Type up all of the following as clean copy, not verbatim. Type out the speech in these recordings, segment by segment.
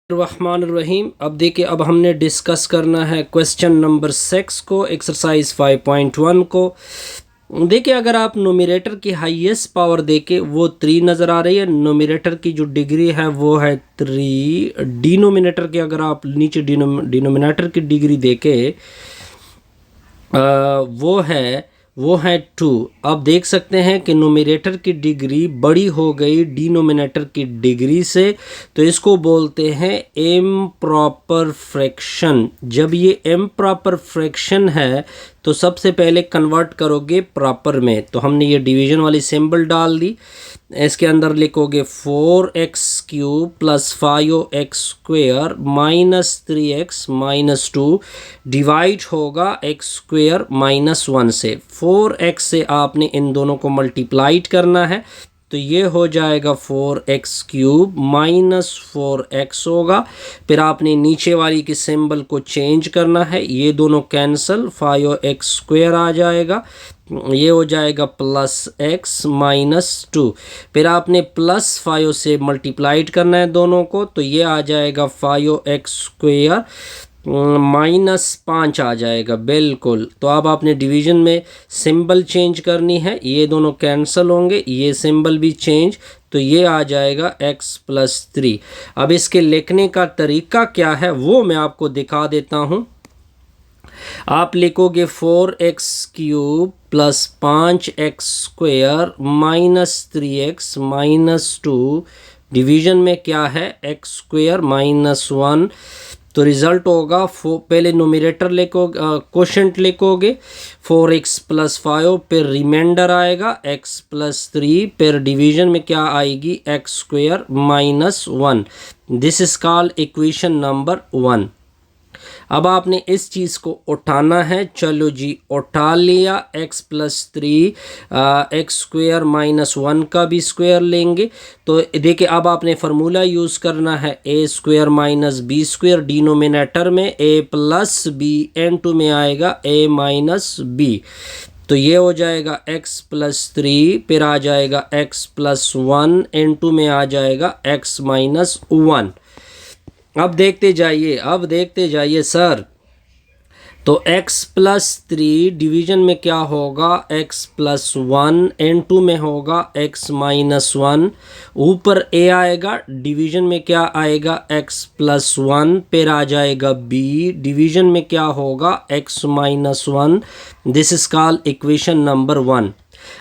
रहमानिर्रहीम। अब देखिए, अब हमने डिस्कस करना है क्वेश्चन नंबर 6 को, एक्सरसाइज 5.1 को। देखिए, अगर आप नोमिनेटर की हाईएस्ट पावर देके वो 3 नज़र आ रही है, नोमिनेटर की जो डिग्री है वो है 3, डिनोमिनेटर की अगर आप नीचे डिनोमिनेटर की डिग्री देके वो है 2। अब देख सकते हैं कि नोमिनेटर की डिग्री बड़ी हो गई डिनोमिनेटर की डिग्री से, तो इसको बोलते हैं इम्प्रॉपर फ्रैक्शन। जब ये इम्प्रॉपर फ्रैक्शन है तो सबसे पहले कन्वर्ट करोगे प्रॉपर में, तो हमने ये डिवीजन वाली सिंबल डाल दी। इसके अंदर लिखोगे 4x³ plus 5x² minus 3x minus 2 divide होगा x² माइनस 1 से। 4x से आपने इन दोनों को मल्टीप्लाइड करना है, तो ये हो जाएगा 4x³ माइनस 4x होगा। फिर आपने नीचे वाली की सिंबल को चेंज करना है, ये दोनों कैंसल, 5x² आ जाएगा, ये हो जाएगा प्लस x माइनस 2। फिर आपने प्लस 5 से मल्टीप्लाइड करना है दोनों को, तो ये आ जाएगा 5x² माइनस 5 आ जाएगा, बिल्कुल। तो अब आपने डिवीजन में सिंबल चेंज करनी है, ये दोनों कैंसिल होंगे, ये सिंबल भी चेंज, तो ये आ जाएगा x प्लस 3। अब इसके लिखने का तरीका क्या है वो मैं आपको दिखा देता हूँ। आप लिखोगे 4x³ plus 5x² minus 3x minus 2, division में क्या है x² माइनस 1, तो रिज़ल्ट होगा पहले नोमिनेटर लिखोगे, क्वोशेंट लिखोगे 4x प्लस 5, फिर रिमाइंडर आएगा x प्लस 3, फिर डिवीजन में क्या आएगी x² minus 1। This is called equation number 1। अब आपने इस चीज़ को उठाना है, चलो जी उठा लिया। x प्लस 3 x² माइनस 1 का भी स्क्वायर लेंगे, तो देखिए अब आपने फार्मूला यूज़ करना है a² माइनस b² डिनोमिनेटर में, a प्लस b n2 में आएगा a माइनस b, तो ये हो जाएगा x प्लस 3, फिर आ जाएगा x प्लस 1 n2 में आ जाएगा x माइनस 1। अब देखते जाइए सर, तो x प्लस 3 डिवीजन में क्या होगा x प्लस 1, n2 में होगा x माइनस 1, ऊपर a आएगा, डिवीजन में क्या आएगा x प्लस 1, फिर आ जाएगा b, डिवीजन में क्या होगा x minus 1। This is called equation number 1।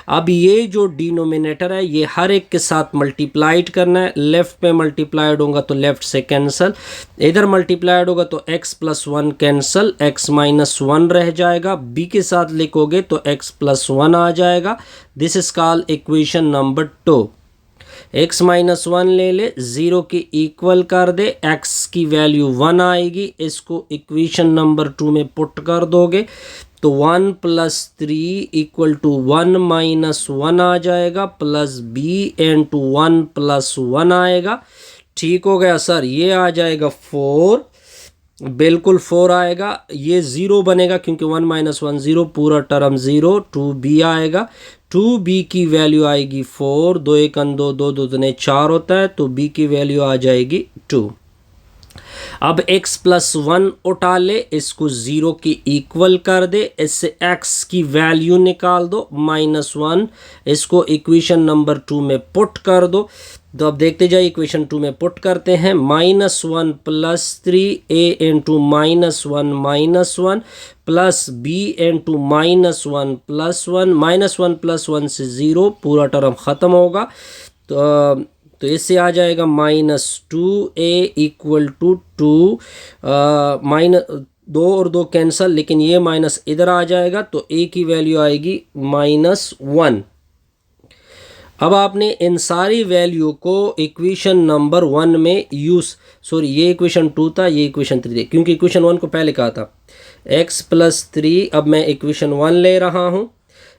अब ये जो डिनोमिनेटर है ये हर एक के साथ मल्टीप्लाइड करना है, लेफ्ट पे मल्टीप्लाइड होगा तो लेफ्ट से कैंसल, इधर मल्टीप्लाइड होगा तो x plus 1 cancel, x minus 1 रह जाएगा, b के साथ लिखोगे तो x प्लस 1 आ जाएगा। This is called equation number 2। x minus 1 ले ले, 0 के इक्वल कर दे, x की वैल्यू 1 आएगी, इसको इक्वेशन नंबर 2 में पुट कर दोगे तो 1 प्लस 3 इक्वल टू 1 माइनस 1 आ जाएगा, प्लस b इंटू 1 प्लस 1 आएगा। ठीक हो गया सर, ये आ जाएगा 4, बिल्कुल 4 आएगा, ये 0 बनेगा क्योंकि 1 माइनस 1 0, पूरा टर्म 0, 2b आएगा, 2b की वैल्यू आएगी 4, 2 1 2 2 2 दूने 4 होता है, तो b की वैल्यू आ जाएगी 2। अब x प्लस 1 उठा ले, इसको 0 के इक्वल कर दे, इससे x की वैल्यू निकाल दो -1, इसको इक्वेशन नंबर 2 में पुट कर दो। तो अब देखते जाइए, इक्वेशन 2 में पुट करते हैं, -1 plus 3 a into -1 minus 1 plus b into -1 plus 1, -1 plus 1 से 0, पूरा टर्म ख़त्म होगा, तो इससे आ जाएगा -2a इक्वल टू 2, माइनस 2 और 2 कैंसल, लेकिन ये माइनस इधर आ जाएगा, तो a की वैल्यू आएगी -1। अब आपने इन सारी वैल्यू को इक्वेशन नंबर 1 में ये इक्वेशन 2 था, ये इक्वेशन 3 थी, क्योंकि इक्वेशन 1 को पहले कहा था x प्लस 3, अब मैं इक्वेशन 1 ले रहा हूँ।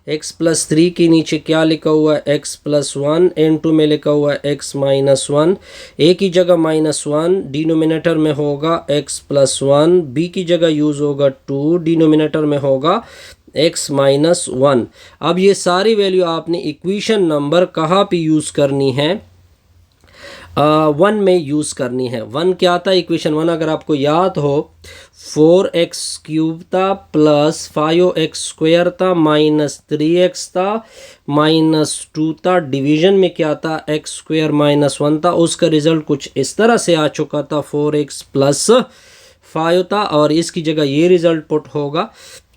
x प्लस 3 के नीचे क्या लिखा हुआ है x प्लस 1, n2 में लिखा हुआ है x माइनस 1, a की जगह -1, डिनोमिनेटर में होगा x प्लस 1, b की जगह यूज़ होगा 2, डिनोमिनेटर में होगा x माइनस 1। अब ये सारी वैल्यू आपने इक्वेशन नंबर कहाँ पे यूज़ करनी है, वन में यूज़ करनी है। वन क्या था, इक्वेशन वन अगर आपको याद हो 4x³ था प्लस 5x² था माइनस 3x था माइनस 2 था, डिवीजन में क्या था x² माइनस 1 था। उसका रिजल्ट कुछ इस तरह से आ चुका था 4x प्लस 5 था और इसकी जगह ये रिजल्ट पुट होगा।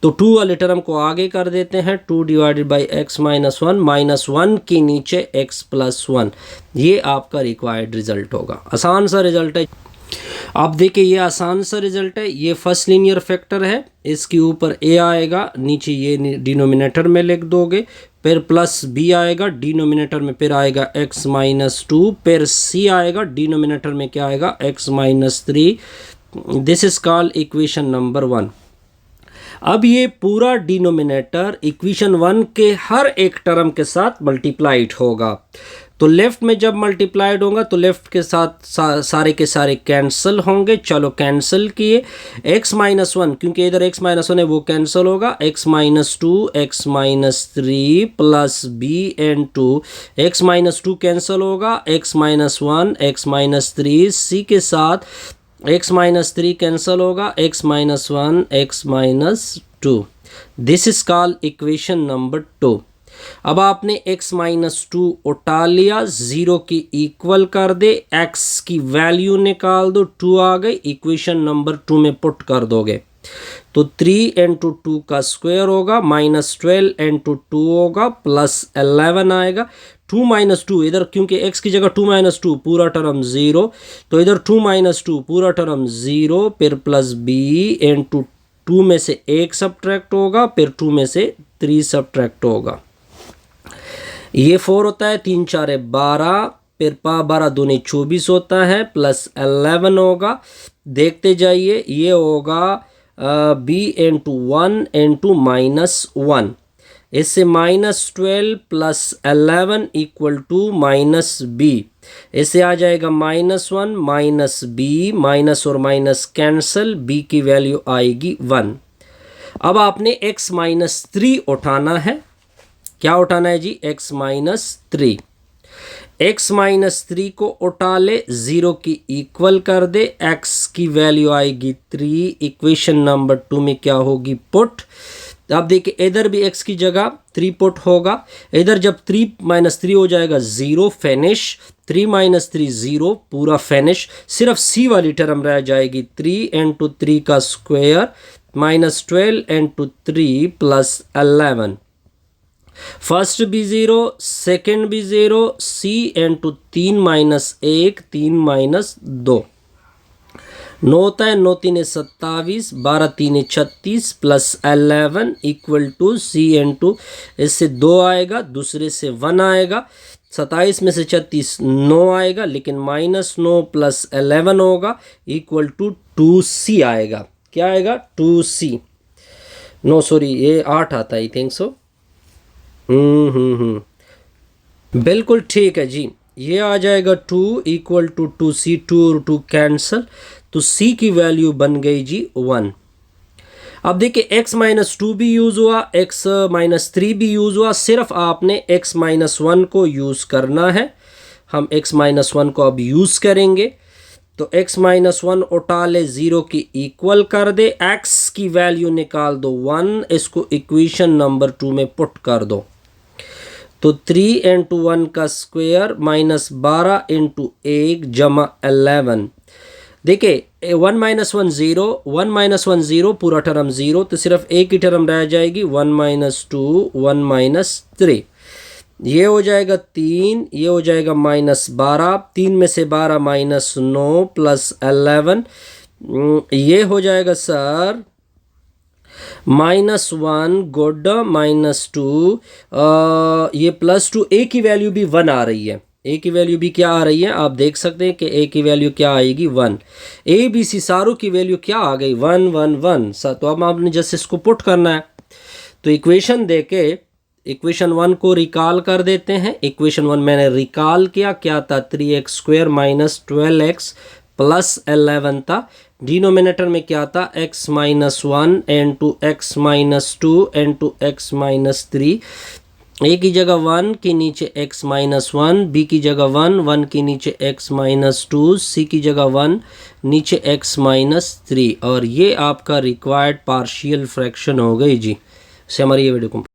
तो 2 वाले टर्म को आगे कर देते हैं, 2 divided by x minus 1 minus 1 के नीचे x प्लस 1, ये आपका रिक्वायर्ड रिजल्ट होगा। आसान सा रिजल्ट है। आप देखिए ये आसान सा रिजल्ट है। ये फर्स्ट लीनियर फैक्टर है, इसके ऊपर a आएगा, नीचे ये डिनोमिनेटर में लिख दोगे, फिर प्लस b आएगा, डिनोमिनेटर में फिर आएगा x माइनस 2, फिर c आएगा, डिनोमिनेटर में क्या आएगा x minus 3। This is called equation number 1। अब ये पूरा डिनोमिनेटर इक्वेशन 1 के हर एक टर्म के साथ मल्टीप्लाइड होगा। तो लेफ्ट में जब मल्टीप्लाइड होगा तो लेफ्ट के साथ सारे के सारे कैंसिल होंगे। चलो कैंसिल किए, x माइनस 1 क्योंकि इधर x माइनस 1 है वो कैंसिल होगा, x minus 2 x minus 3 plus bn2, x minus 2 cancel होगा, x minus 1 x minus 3, c के साथ x माइनस 3 कैंसिल होगा, x minus 1 x minus 2। This is called equation number 2। अब आपने x माइनस 2 उठा लिया, 0 की इक्वल कर दे, x की वैल्यू निकाल दो, 2 आ गई, इक्वेशन नंबर 2 में पुट कर दोगे तो 3 इंटू 2 का स्क्वायर होगा माइनस 12 इंटू 2 होगा प्लस 11 आएगा। 2 माइनस 2 इधर क्योंकि x की जगह 2 माइनस 2 पूरा टर्म 0, तो इधर 2 माइनस 2 पूरा टर्म 0, फिर प्लस b इंटू 2 में से 1 सब्ट्रैक्ट होगा, फिर 2 में से 3 सब्ट्रैक्ट होगा। ये 4 होता है, 3 4 12, फिर 12 दूनी 24 होता है, प्लस 11 होगा। देखते जाइए, ये होगा b इंटू 1 इंटू माइनस 1, इससे minus 12 plus 11 equal to minus b, इससे आ जाएगा माइनस 1 माइनस b, माइनस और माइनस कैंसल, b की वैल्यू आएगी 1। अब आपने x माइनस 3 उठाना है। क्या उठाना है जी? x minus 3। x माइनस 3 को उठा ले, 0 की इक्वल कर दे, x की वैल्यू आएगी 3, इक्वेशन नंबर 2 में क्या होगी? पुट। अब देखिए इधर भी x की जगह 3 पुट होगा, इधर जब 3 माइनस 3 हो जाएगा 0, फिनिश, 3 माइनस 3 0, पूरा फिनिश। सिर्फ c वाली टर्म रह जाएगी, 3 इंटू 3 का square minus 12 into 3 plus 11। First भी 0, सेकेंड भी 0, c इंटू 3 माइनस 1, 3 माइनस 2, 9 होता है, 9 3 27, 12 3 36 plus 11 equal to c into, इससे 2 आएगा, दूसरे से 1 आएगा, 27 में से 36 9 आएगा, लेकिन माइनस 9 प्लस 11 होगा इक्वल टू 2c आएगा। क्या आएगा? 2c। नो सॉरी, ये 8 आता है, आई थिंक सो। बिल्कुल ठीक है जी, ये आ जाएगा 2 इक्वल टू 2c, 2 और 2 कैंसल, तो c की वैल्यू बन गई जी 1। अब देखिए x माइनस 2 भी यूज़ हुआ, x माइनस 3 भी यूज़ हुआ, सिर्फ आपने x माइनस 1 को यूज़ करना है। हम x माइनस 1 को अब यूज़ करेंगे, तो x माइनस 1 उठा ले, 0 की इक्वल कर दे, x की वैल्यू निकाल दो 1, इसको इक्वेशन नंबर 2 में पुट कर दो, तो 3 इंटू 1 का स्क्वायर माइनस 12 इंटू 1 जमा 11। देखिए 1 माइनस 1 0, 1 माइनस 1 0, पूरा टर्म 0, तो सिर्फ एक ही टर्म रह जाएगी, 1 माइनस 2 1 माइनस 3, ये हो जाएगा 3, ये हो जाएगा माइनस 12, 3 में से 12 माइनस 9 प्लस 11, ये हो जाएगा सर -1, गुड, -2, ये +2, a की वैल्यू भी 1 आ रही है, a की वैल्यू भी क्या आ रही है? आप देख सकते हैं कि a की वैल्यू क्या आएगी? 1। a b c सारों की वैल्यू क्या आ गई? 1 1 1। तो अब आपने जस्ट इसको पुट करना है, तो इक्वेशन देके इक्वेशन 1 को रिकॉल कर देते हैं। इक्वेशन 1 मैंने रिकॉल किया, क्या था? 3x² माइनस 12x प्लस 11 था। डिनोमिनेटर में क्या था? x minus 1 into x minus 2 into x minus 3। ए की जगह 1 के नीचे x माइनस 1, बी की जगह 1, 1 के नीचे x माइनस 2, सी की जगह 1 नीचे x माइनस 3। और ये आपका रिक्वायर्ड पार्शियल फ्रैक्शन हो गई जी। से हमारी ये वीडियो कंप्लीट।